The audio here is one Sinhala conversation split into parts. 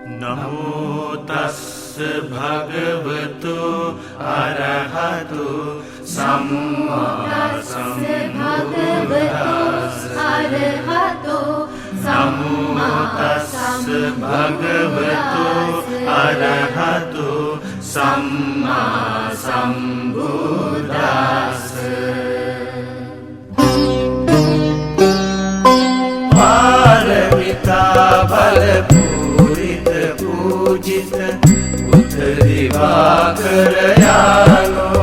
නමෝ තස්ස භගවතු අරහතු සම්මා සම්බුද්දස්ස. නමෝ තස්ස භගවතු අරහතු සම්මා සම්බුද්දස්ස. පාරමිතා බල පූරිත පූජිත බුද්ධ දිවාකර යානෝ.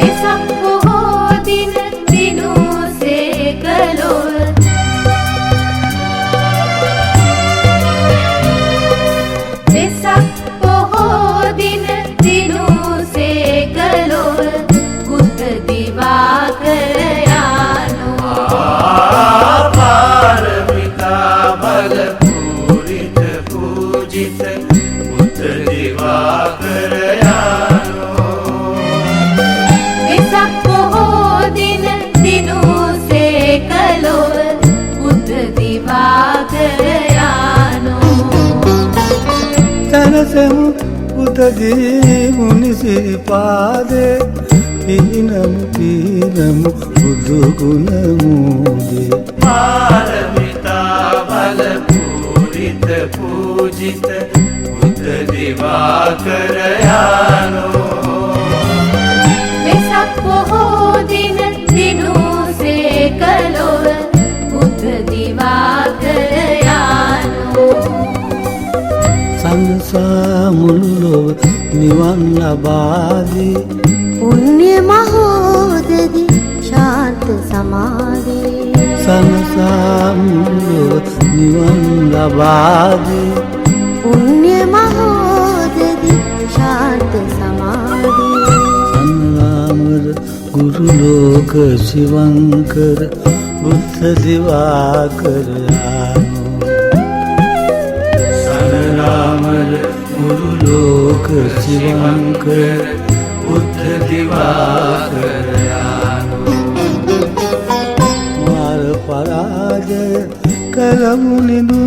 වෙසක් පොහෝ දින දිනුසේ කළොත් වෙසක් පොහෝ දින දිනුසේ කළොත් බුද්ධ දිවාකර යානෝ. පාරමිතා බල පූරිත පූජිත බුද්ධ දිවාකර යානෝ. වෙසක් පොහෝ දින දිනුසේ කළොත් බුද්ධ දිවාකර යානෝ. තනසමු බුද්ධදී මුනිසිරිපාදේ පිනමු බුදු ගුණ මූදේ. පාරමිතා බල පූරිත පූජිත බුද්ධ දිවාකර යානෝ. වෙසක් පොහෝ දින දිනුසේ කළොත් බුද්ධ දිවාකර යානෝ. සංසා මුළු ලොව නිවන් ලබාදී පුණ්‍ය මහෝදධි ශාන්ත සමාධි. සංසා මුළු ලොව නිවන් ලබාදී පුණ්‍ය මහෝදධි ශාන්ත සමාධි. සංගාමර ගුරු ලෝක ශිවංකර බුද්ධ දිවාකර යානෝ. සනරාමර ගුරු ලෝක ශිවංකර බුද්ධ දිවාකර යානෝ. මාර පරාජය කළමු නිදු